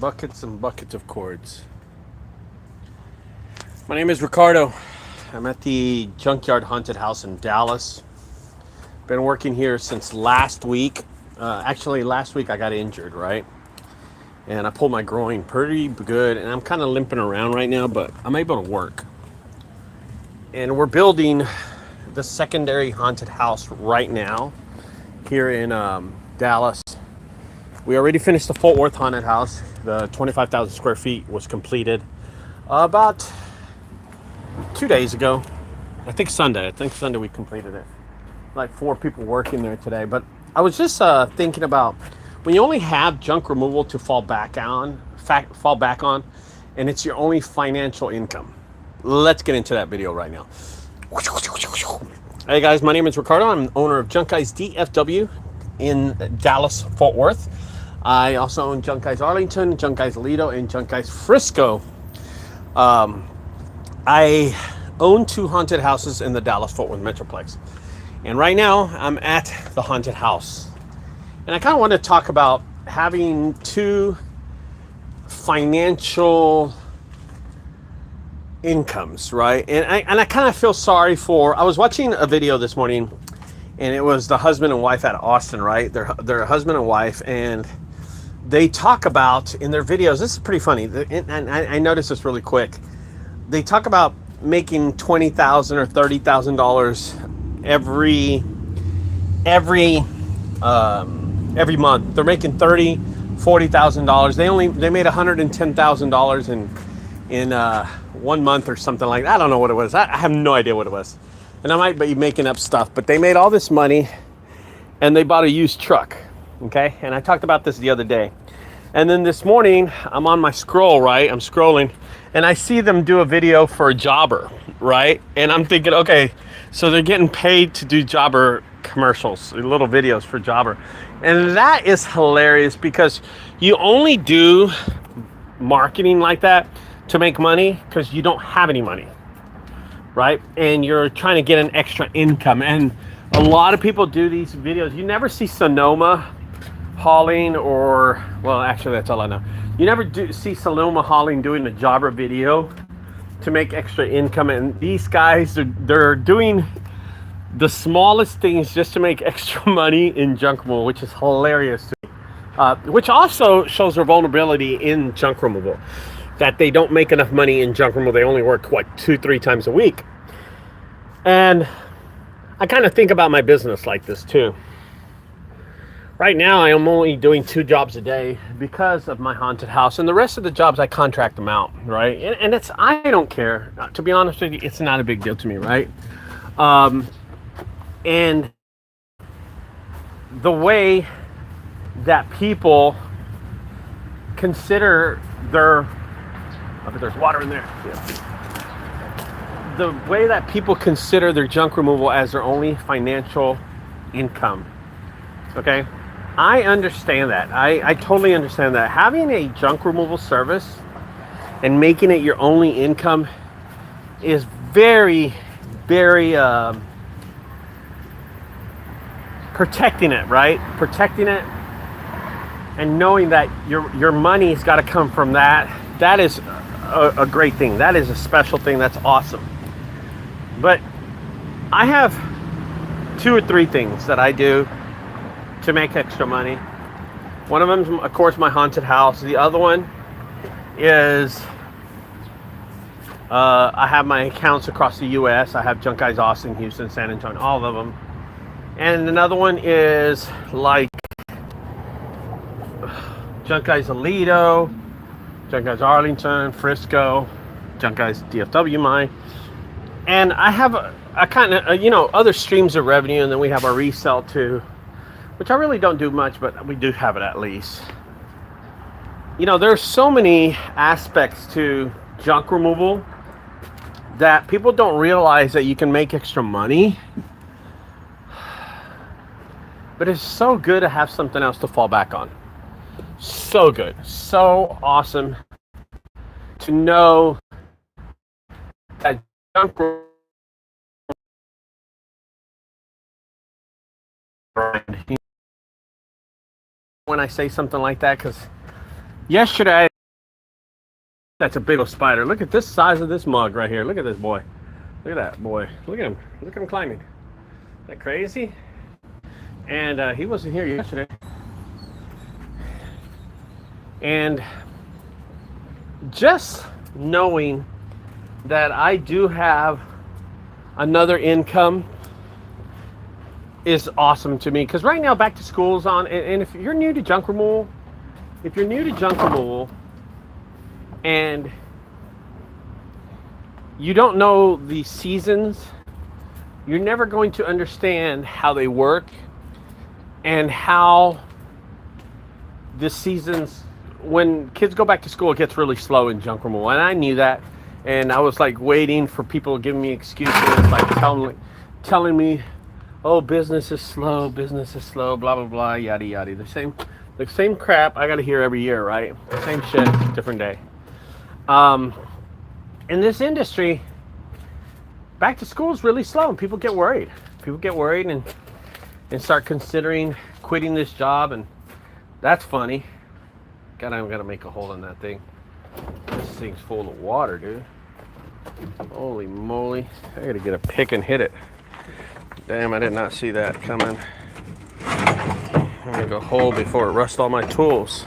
Buckets and buckets of cords. My name is Ricardo. I'm at the Junkyard Haunted House in Dallas. Been working here since last week. Actually, last week I got injured, right? And I pulled my groin pretty good, and I'm kind of limping around right now, but I'm able to work. And we're building the secondary haunted house right now here in Dallas. We already finished the Fort Worth haunted house. The 25,000 square feet was completed about 2 days ago. I think Sunday we completed it. Like 4 people working there today. But I was just thinking about when you only have junk removal to fall back on, and it's your only financial income. Let's get into that video right now. Hey guys, my name is Ricardo. I'm the owner of junkguysdfw in Dallas, Fort Worth. I also own Junk Guys Arlington, Junk Guys Aledo, and Junk Guys Frisco. I own 2 haunted houses in the Dallas-Fort Worth Metroplex. And right now, I'm at the haunted house. And I kind of want to talk about having 2 financial incomes, right? And I kind of feel sorry for... I was watching a video this morning, and it was the husband and wife out of Austin, right? They're a husband and wife, and they talk about in their videos, this is pretty funny, and I noticed this really quick. They talk about making $20,000 or $30,000 every month. They're making $40,000. They made $110,000 in 1 month or something like that. I don't know what it was. I have no idea what it was, and I might be making up stuff. But they made all this money, and they bought a used truck. Okay, and I talked about this the other day. And then this morning, I'm on my scroll, right? I'm scrolling, and I see them do a video for a jobber, right? And I'm thinking, okay, so they're getting paid to do jobber commercials, little videos for jobber. And that is hilarious because you only do marketing like that to make money because you don't have any money, right? And you're trying to get an extra income. And a lot of people do these videos. You never see Sonoma hauling, or, well, actually that's all I know. You never see Sonoma hauling doing a jobber video to make extra income. And these guys, they're doing the smallest things just to make extra money in junk removal, which is hilarious to me. Which also shows their vulnerability in junk removal, that they don't make enough money in junk removal. They only work, 2-3 times a week. And I kind of think about my business like this too. Right now, I am only doing 2 jobs a day because of my haunted house, and the rest of the jobs I contract them out, right? And I don't care. To be honest with you, it's not a big deal to me, right? And the way that people consider their... Oh, but there's water in there. Yeah. The way that people consider their junk removal as their only financial income, okay? I understand that. I totally understand that. Having a junk removal service and making it your only income is very, very protecting it, right? Protecting it and knowing that your money's got to come from that. That is a great thing. That is a special thing. That's awesome. But I have 2 or 3 things that I do to make extra money. One of them is, of course, my haunted house. The other one is I have my accounts across the U.S. I have Junk Guys Austin, Houston, San Antonio, all of them. And another one is like Junk Guys Aledo, Junk Guys Arlington, Frisco, Junk Guys DFW mine. And I have a kind of, other streams of revenue, and then we have our resale too, which I really don't do much, but we do have it at least. There's so many aspects to junk removal that people don't realize that you can make extra money. But it's so good to have something else to fall back on. So good. So awesome to know that junk removal when I say something like that, because yesterday That's a big old spider. Look at this size of this mug right here. Look at this boy. Look at that boy. Look at him. Look at him climbing. Isn't that crazy? And he wasn't here yesterday. And just knowing that I do have another income is awesome to me. Because right now, back to school is on. And if you're new to junk removal, and you don't know the seasons, you're never going to understand how they work and how the seasons, when kids go back to school, it gets really slow in junk removal. And I knew that. And I was like waiting for people giving me excuses, like telling me, oh, business is slow, blah, blah, blah, yada, yada. The same crap I got to hear every year, right? Same shit, different day. In this industry, back to school is really slow and people get worried. And start considering quitting this job, and that's funny. God, I'm gonna make a hole in that thing. This thing's full of water, dude. Holy moly. I gotta get a pick and hit it. Damn, I did not see that coming. I'm gonna go hole before it rusts all my tools.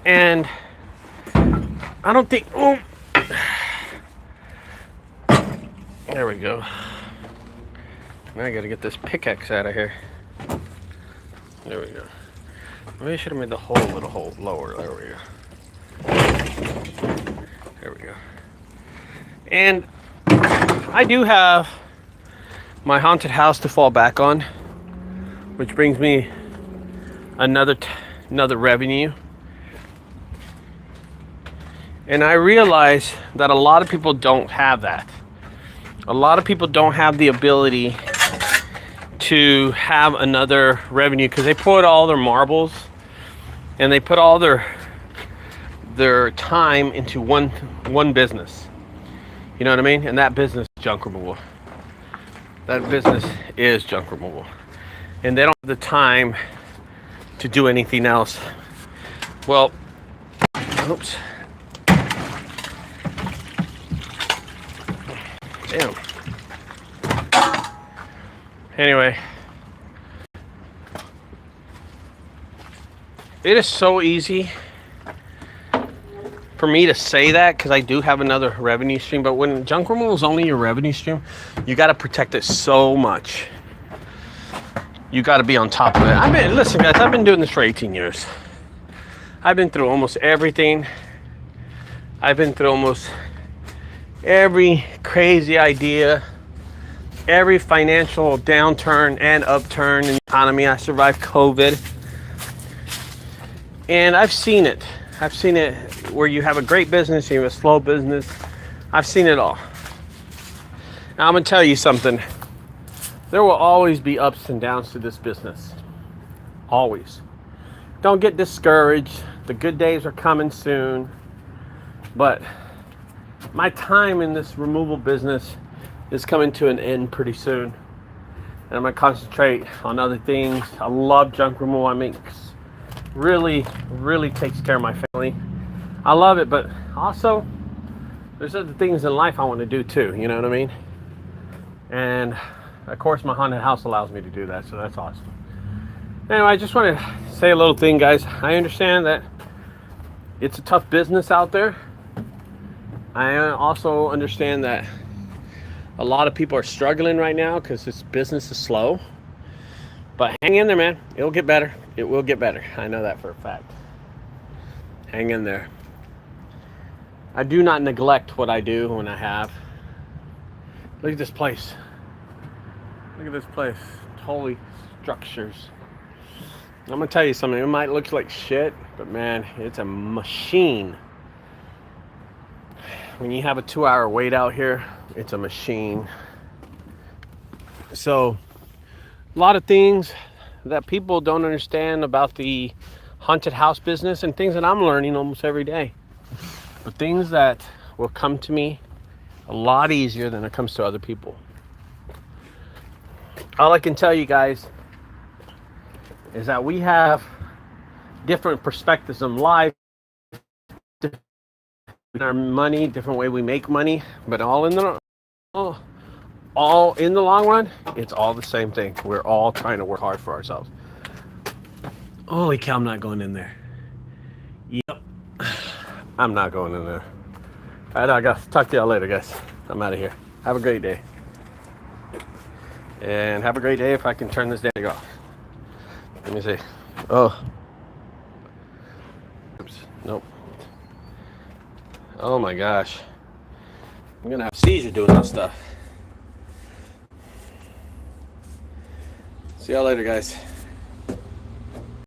And I don't think, oh, there we go. Now I gotta get this pickaxe out of here. There we go. Maybe I should have made the hole a little lower. There we go. There we go. And I do have my haunted house to fall back on, which brings me another revenue. And I realize that a lot of people don't have that. A lot of people don't have the ability to have another revenue because they put all their marbles and they put all their time into one business. You know what I mean? And that business is junk removal. That business is junk removal. And they don't have the time to do anything else. Well, oops. Damn. Anyway, it is so easy for me to say that because I do have another revenue stream, but when junk removal is only your revenue stream, you got to protect it so much. You got to be on top of it. Listen guys, I've been doing this for 18 years. I've been through almost everything. I've been through almost every crazy idea, every financial downturn and upturn in the economy. I survived COVID. And I've seen it. I've seen it where you have a great business, you have a slow business. I've seen it all. Now I'm gonna tell you something. There will always be ups and downs to this business. Always. Don't get discouraged. The good days are coming soon. But my time in this removal business is coming to an end pretty soon. And I'm going to concentrate on other things. I love junk removal. I mean, really takes care of my family. I love it, but also there's other things in life I want to do too. You know what I mean? And of course my haunted house allows me to do that, so that's awesome. Anyway, I just want to say a little thing, guys. I understand that it's a tough business out there. I also understand that a lot of people are struggling right now because this business is slow. But hang in there, man. It'll get better. It will get better. I know that for a fact. Hang in there. I do not neglect what I do when I have. Look at this place. Look at this place. Holy structures. I'm going to tell you something. It might look like shit, but man, it's a machine. When you have a 2-hour wait out here, it's a machine. So, a lot of things that people don't understand about the haunted house business and things that I'm learning almost every day. But things that will come to me a lot easier than it comes to other people. All I can tell you guys is that we have different perspectives in life, our money, different way we make money, but all in the long run, it's all the same thing. We're all trying to work hard for ourselves. Holy cow, I'm not going in there. Yep. I'm not going in there. All right, I got to talk to y'all later, guys. I'm out of here. Have a great day. And have a great day if I can turn this damn off. Let me see. Oh. Oops. Nope. Oh my gosh. I'm going to have a seizure doing this stuff. See y'all later, guys.